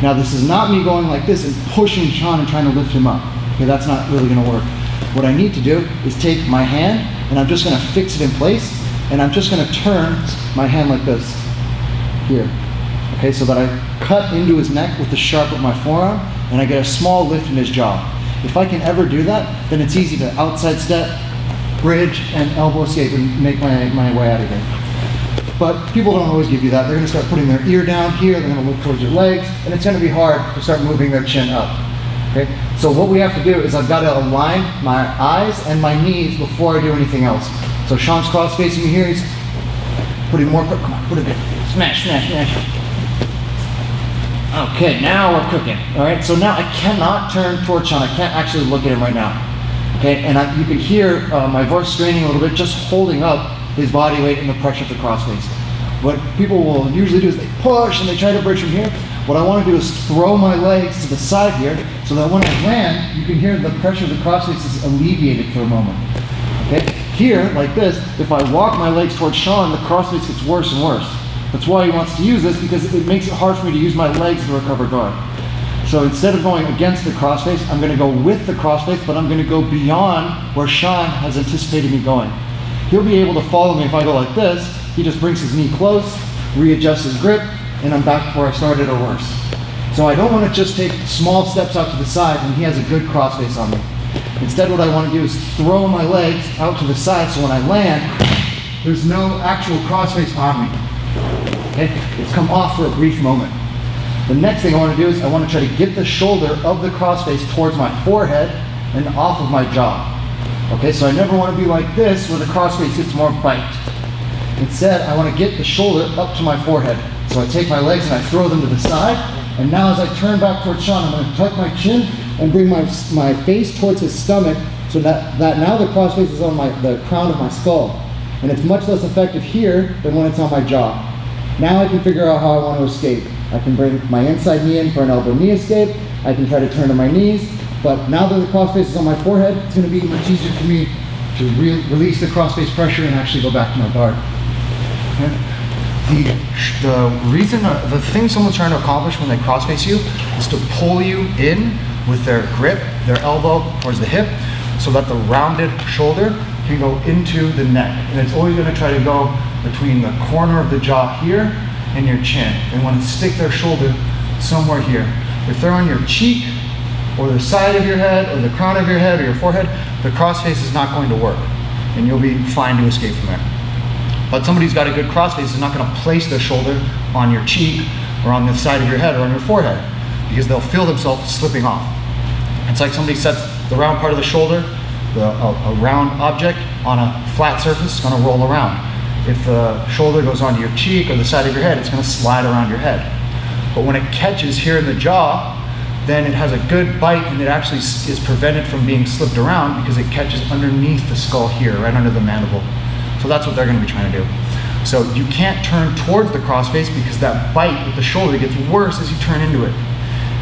Now this is not me going like this and pushing Sean and trying to lift him up. Okay, that's not really gonna work. What I need to do is take my hand and I'm just gonna fix it in place and I'm just gonna turn my hand like this. Here, Okay, so that I cut into his neck with the sharp of my forearm, and I get a small lift in his jaw. If I can ever do that, then it's easy to outside step, bridge, and elbow escape and make my way out of here. But people don't always give you that. They're gonna start putting their ear down here, they're gonna look towards your legs, and it's gonna be hard to start moving their chin up. Okay? So what we have to do is I've got to align my eyes and my knees before I do anything else. So Sean's cross facing me here, he's putting more, come on, put it in. Smash, smash, smash. Okay, now we're cooking. All right, so now I cannot turn towards Sean. I can't actually look at him right now. Okay, and you can hear my voice straining a little bit, just holding up his body weight and the pressure of the crossface. What people will usually do is they push and they try to bridge from here. What I want to do is throw my legs to the side here so that when I land, you can hear the pressure of the crossface is alleviated for a moment. Okay? Here, like this, if I walk my legs towards Sean, the crossface gets worse and worse. That's why he wants to use this, because it makes it hard for me to use my legs to recover guard. So instead of going against the crossface, I'm going to go with the crossface, but I'm going to go beyond where Sean has anticipated me going. He'll be able to follow me if I go like this. He just brings his knee close, readjusts his grip, and I'm back where I started or worse. So I don't want to just take small steps out to the side when he has a good crossface on me. Instead, what I want to do is throw my legs out to the side so when I land, there's no actual crossface on me. Okay? It's come off for a brief moment. The next thing I want to do is I want to try to get the shoulder of the crossface towards my forehead and off of my jaw. Okay, so I never want to be like this where the crossface gets more bite. Instead, I want to get the shoulder up to my forehead. So I take my legs and I throw them to the side, and now as I turn back towards Sean, I'm going to tuck my chin and bring my face towards his stomach so that now the crossface is on the crown of my skull. And it's much less effective here than when it's on my jaw. Now I can figure out how I want to escape. I can bring my inside knee in for an elbow knee escape. I can try to turn to my knees. But now that the crossface is on my forehead, it's going to be much easier for me to release the crossface pressure and actually go back to my guard. Okay? The thing someone's trying to accomplish when they crossface you is to pull you in with their grip, their elbow towards the hip, so that the rounded shoulder can go into the neck. And it's always going to try to go between the corner of the jaw here and your chin. They want to stick their shoulder somewhere here. If they're on your cheek, or the side of your head, or the crown of your head, or your forehead, the crossface is not going to work, and you'll be fine to escape from there. But somebody who's got a good crossface is not going to place their shoulder on your cheek, or on the side of your head, or on your forehead, because they'll feel themselves slipping off. It's like somebody sets the round part of the shoulder, a round object, on a flat surface, it's going to roll around. If the shoulder goes onto your cheek or the side of your head, it's going to slide around your head. But when it catches here in the jaw, then it has a good bite, and it actually is prevented from being slipped around because it catches underneath the skull here, right under the mandible. So that's what they're going to be trying to do. So you can't turn towards the crossface because that bite with the shoulder gets worse as you turn into it.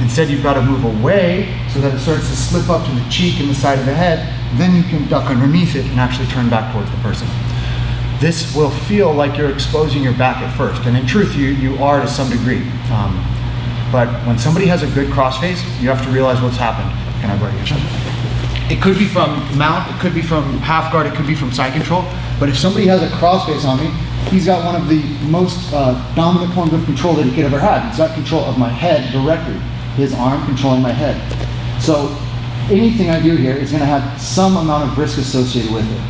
Instead, you've got to move away so that it starts to slip up to the cheek and the side of the head. Then you can duck underneath it and actually turn back towards the person. This will feel like you're exposing your back at first, and in truth, you are to some degree. But when somebody has a good crossface, you have to realize what's happened. Can I borrow your chin? It could be from mount, it could be from half guard, it could be from side control. But if somebody has a crossface on me, he's got one of the most dominant forms of control that he could ever have. He's got control of my head directly, his arm controlling my head. So anything I do here is going to have some amount of risk associated with it.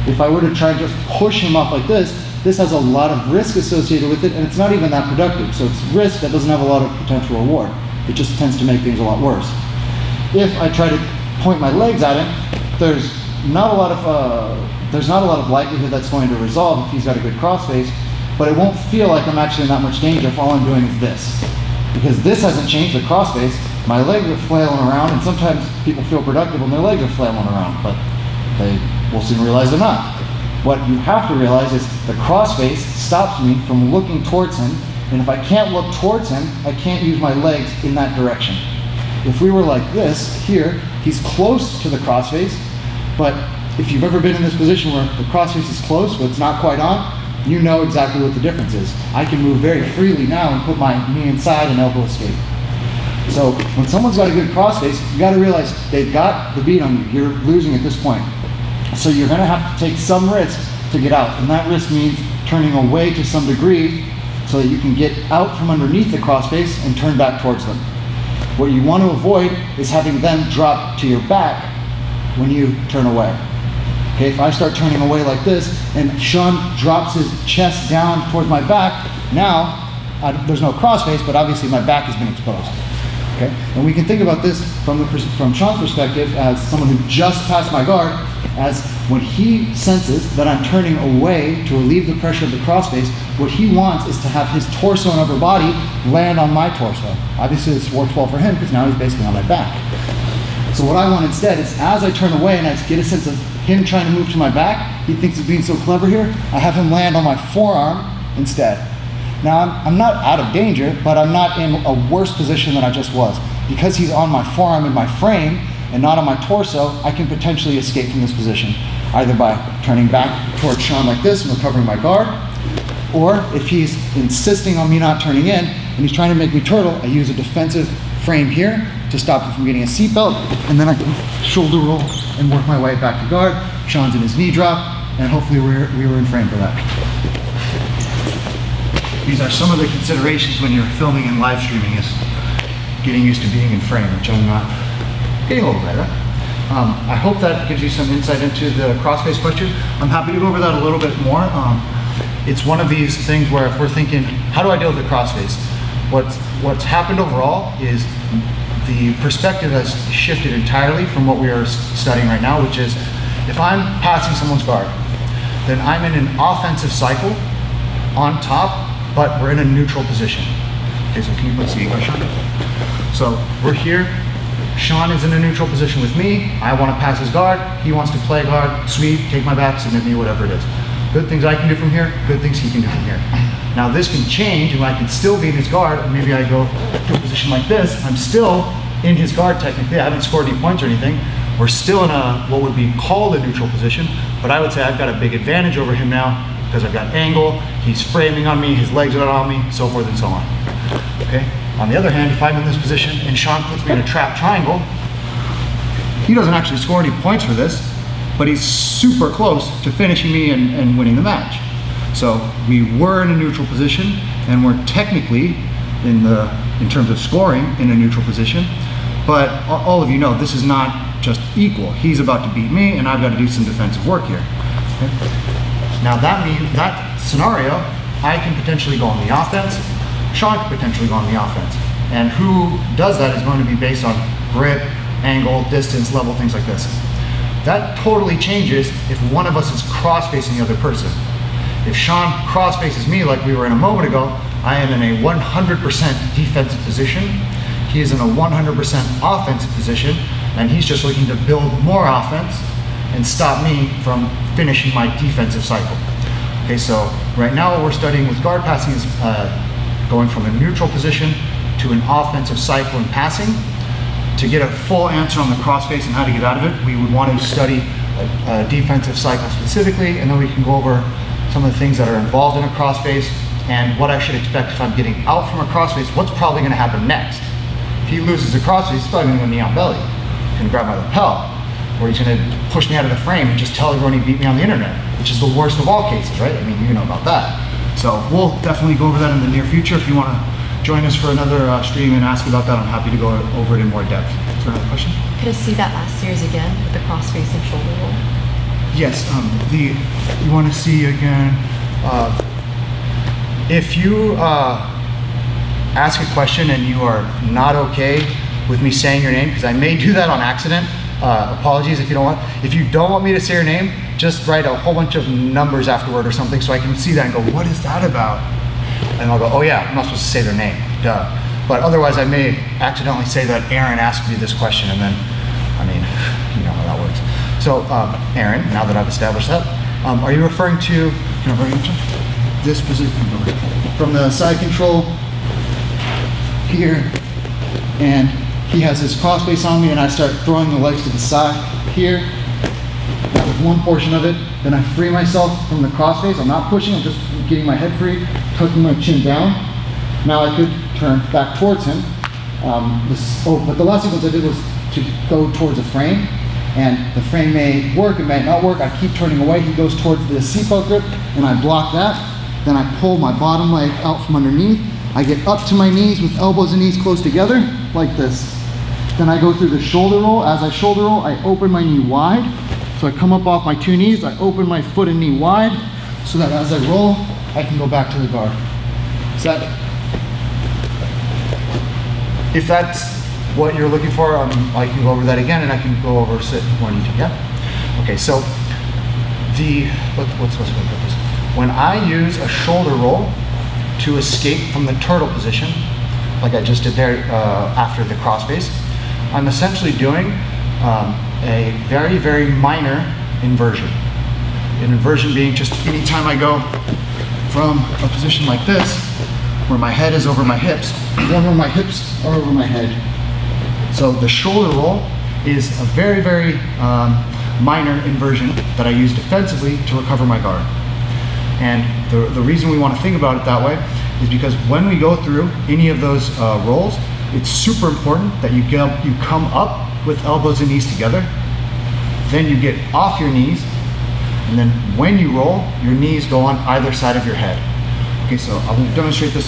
If I were to try and just push him off like this has a lot of risk associated with it, and it's not even that productive. So it's risk that doesn't have a lot of potential reward. It just tends to make things a lot worse. If I try to point my legs at him, there's not a lot of likelihood that's going to resolve if he's got a good crossface, but it won't feel like I'm actually in that much danger if all I'm doing is this. Because this hasn't changed the crossface. My legs are flailing around, and sometimes people feel productive when their legs are flailing around, but they will soon realize they're not. What you have to realize is the crossface stops me from looking towards him, and if I can't look towards him, I can't use my legs in that direction. If we were like this, here, he's close to the crossface, but if you've ever been in this position where the crossface is close, but it's not quite on, you know exactly what the difference is. I can move very freely now and put my knee inside and elbow escape. So when someone's got a good crossface, you got to realize they've got the beat on you. You're losing at this point. So you're going to have to take some risk to get out, and that risk means turning away to some degree so that you can get out from underneath the crossface and turn back towards them. What you want to avoid is having them drop to your back when you turn away. Okay, if I start turning away like this and Sean drops his chest down towards my back, now there's no crossface, but obviously my back has been exposed. Okay, and we can think about this from Sean's perspective as someone who just passed my guard, as when he senses that I'm turning away to relieve the pressure of the crossface, what he wants is to have his torso and upper body land on my torso. Obviously this works well for him because now he's basically on my back. So what I want instead is, as I turn away and I get a sense of him trying to move to my back, he thinks he's being so clever here, I have him land on my forearm instead. Now I'm not out of danger, but I'm not in a worse position than I just was. Because he's on my forearm in my frame and not on my torso, I can potentially escape from this position, either by turning back towards Sean like this and recovering my guard, or if he's insisting on me not turning in and he's trying to make me turtle, I use a defensive frame here to stop him from getting a seatbelt, and then I can shoulder roll and work my way back to guard. Sean's in his knee drop, and hopefully we were in frame for that. These are some of the considerations when you're filming and live streaming, is getting used to being in frame, which I'm not getting a little better. I hope that gives you some insight into the crossface question. I'm happy to go over that a little bit more. It's one of these things where if we're thinking, how do I deal with the crossface? What's happened overall is the perspective has shifted entirely from what we are studying right now, which is if I'm passing someone's guard, then I'm in an offensive cycle on top, but we're in a neutral position. Okay, so can you put the Sean? So we're here. Sean is in a neutral position with me. I want to pass his guard. He wants to play guard. Sweet, take my back, submit me, whatever it is. Good things I can do from here, good things he can do from here. Now this can change and I can still be in his guard, and maybe I go to a position like this. I'm still in his guard technically. I haven't scored any points or anything. We're still in a, what would be called a neutral position, but I would say I've got a big advantage over him now because I've got angle, he's framing on me, his legs are on me, so forth and so on. Okay? On the other hand, if I'm in this position and Sean puts me in a trap triangle, he doesn't actually score any points for this, but he's super close to finishing me and winning the match. So we were in a neutral position, and we're technically, in terms of scoring, in a neutral position. But all of you know, this is not just equal. He's about to beat me, and I've got to do some defensive work here. Okay? Now that scenario, I can potentially go on the offense. Sean could potentially go on the offense. And who does that is going to be based on grip, angle, distance, level, things like this. That totally changes if one of us is cross-facing the other person. If Sean cross-faces me like we were in a moment ago, I am in a 100% defensive position. He is in a 100% offensive position, and he's just looking to build more offense and stop me from finishing my defensive cycle. Okay, so right now what we're studying with guard passing is going from a neutral position to an offensive cycle in passing. To get a full answer on the crossface and how to get out of it, we would want to study a defensive cycle specifically, and then we can go over some of the things that are involved in a crossface and what I should expect if I'm getting out from a crossface, what's probably going to happen next. If he loses a crossface, he's probably going to go knee on belly. He's going to grab my lapel, or he's going to push me out of the frame and just tell everyone he beat me on the internet, which is the worst of all cases, right? I mean, you know about that. So we'll definitely go over that in the near future. If you want to join us for another stream and ask about that, I'm happy to go over it in more depth. Is there another question? Could I see that last series again with the crossface and shoulder roll? Yes, you want to see again, if you ask a question and you are not okay with me saying your name, because I may do that on accident, apologies if you don't want. If you don't want me to say your name, just write a whole bunch of numbers afterward or something so I can see that and go, what is that about? And I'll go, oh yeah, I'm not supposed to say their name, duh. But otherwise I may accidentally say that Aaron asked me this question, and then, I mean, you know how that works. So Aaron, now that I've established that, are you referring to, can I bring it to this position? From the side control here, and he has his crossface on me and I start throwing the legs to the side here. That was one portion of it. Then I free myself from the crossface. I'm not pushing, I'm just getting my head free, tucking my chin down. Now I could turn back towards him. But the last sequence I did was to go towards a frame, and the frame may work, it may not work. I keep turning away. He goes towards the seatbelt grip, and I block that. then I pull my bottom leg out from underneath. I get up to my knees with elbows and knees close together, like this. Then I go through the shoulder roll. As I shoulder roll, I open my knee wide. So I come up off my 2 knees, I open my foot and knee wide, so that as I roll, I can go back to the guard. If that's what you're looking for, I can go over that again, and I can go over sit more detail. Yeah. Okay. So what's this? When I use a shoulder roll to escape from the turtle position, like I just did there after the crossface, I'm essentially doing a very, very minor inversion. An inversion being just anytime I go from a position like this, where my head is over my hips, then where my hips are over my head. So the shoulder roll is a very, very minor inversion that I use defensively to recover my guard. And the reason we want to think about it that way is because when we go through any of those rolls, it's super important that you come up with elbows and knees together, then you get off your knees, and then when you roll, your knees go on either side of your head. Okay, so I'm going to demonstrate this.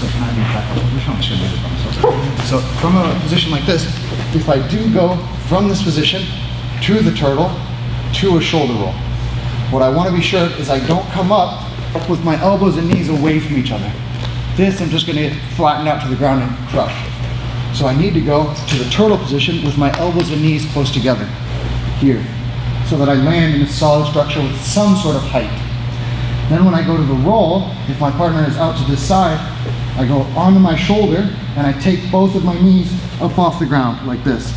So from a position like this, if I do go from this position to the turtle to a shoulder roll, what I want to be sure is I don't come up with my elbows and knees away from each other. This, I'm just going to get flattened out to the ground and crush. So I need to go to the turtle position with my elbows and knees close together, here, so that I land in a solid structure with some sort of height. Then when I go to the roll, if my partner is out to this side, I go onto my shoulder and I take both of my knees up off the ground like this.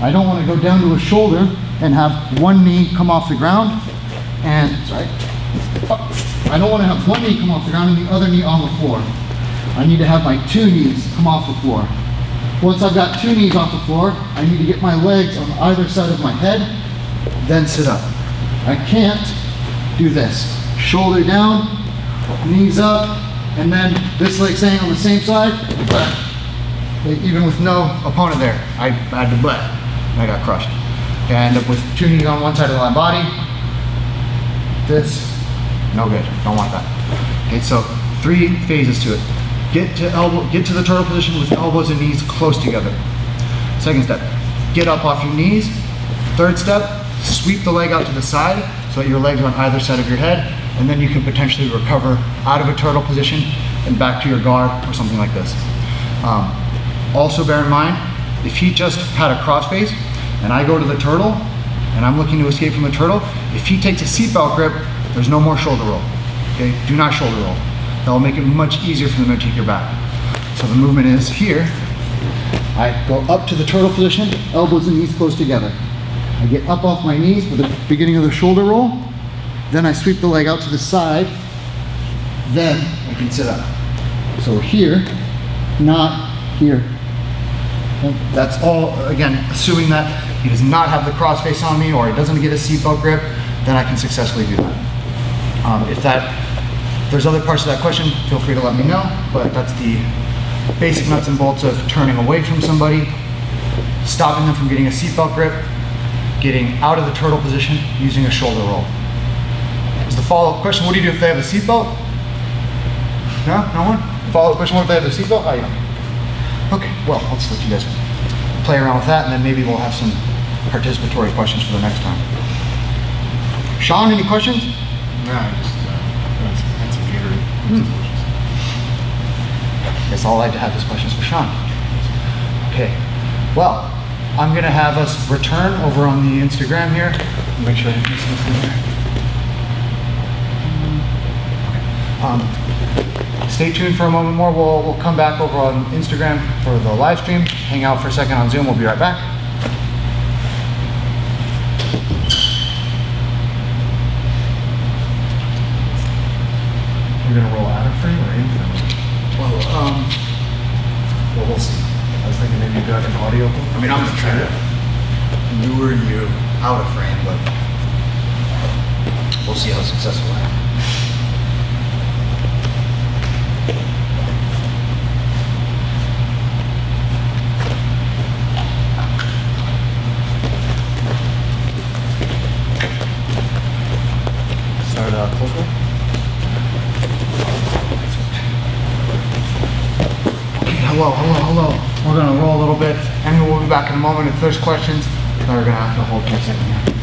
I don't want to go down to a shoulder and have one knee come off the ground and, I don't want to have one knee come off the ground and the other knee on the floor. I need to have my 2 knees come off the floor. Once I've got 2 knees off the floor, I need to get my legs on either side of my head, then sit up. I can't do this. Shoulder down, knees up, and then this leg staying on the same side, even with no opponent there. I had to butt, and I got crushed. Okay, I end up with 2 knees on one side of my body. This, no good, don't want that. Okay, so 3 phases to it. Get to the turtle position with elbows and knees close together. Second step, get up off your knees. Third step, sweep the leg out to the side so that your legs are on either side of your head, and then you can potentially recover out of a turtle position and back to your guard or something like this. Also bear in mind, if he just had a crossface and I go to the turtle and I'm looking to escape from the turtle, if he takes a seatbelt grip, there's no more shoulder roll. Okay, do not shoulder roll. That will make it much easier for them to take your back. So the movement is here. I go up to the turtle position, elbows and knees close together. I get up off my knees for the beginning of the shoulder roll. Then I sweep the leg out to the side. Then I can sit up. So here, not here. And that's all, again, assuming that he does not have the crossface on me or he doesn't get a seatbelt grip, then I can successfully do that. If there's other parts of that question, feel free to let me know, but that's the basic nuts and bolts of turning away from somebody, stopping them from getting a seatbelt grip, getting out of the turtle position using a shoulder roll. Is the follow-up question, what do you do if they have a seatbelt? No? No one? Follow-up question, what if they have a seatbelt? Oh, yeah. Okay, well, I'll just let you guys play around with that, and then maybe we'll have some participatory questions for the next time. Sean, any questions? No, I just had some Gatorade. Guess all I had to have is questions for Sean. Okay, well, I'm going to have us return over on the Instagram here. Make sure I didn't miss anything there. Stay tuned for a moment more. We'll come back over on Instagram for the live stream. Hang out for a second on Zoom. We'll be right back. You're gonna roll out of frame or in frame? Well, we'll see. I was thinking maybe you got an audio. I mean, I'm going to try to lure you out of frame, but we'll see how successful I am. Start out closer. hello. We're gonna roll a little bit, and we'll be back in a moment. If there's questions, then we're gonna have to hold for a second here.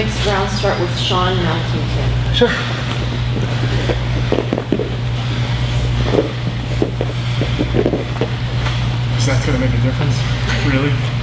next round start with Sean mounting Tim. Sure. Is that going to make a difference? Really?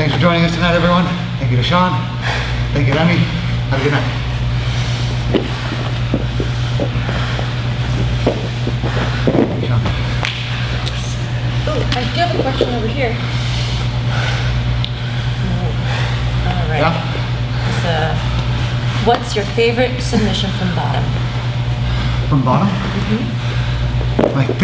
Thanks for joining us tonight, everyone. Thank you to Sean. Thank you to Emmy. Have a good night. Sean. Oh, I do have a question over here. All right. Yeah? What's your favorite submission from bottom? From bottom? My favorite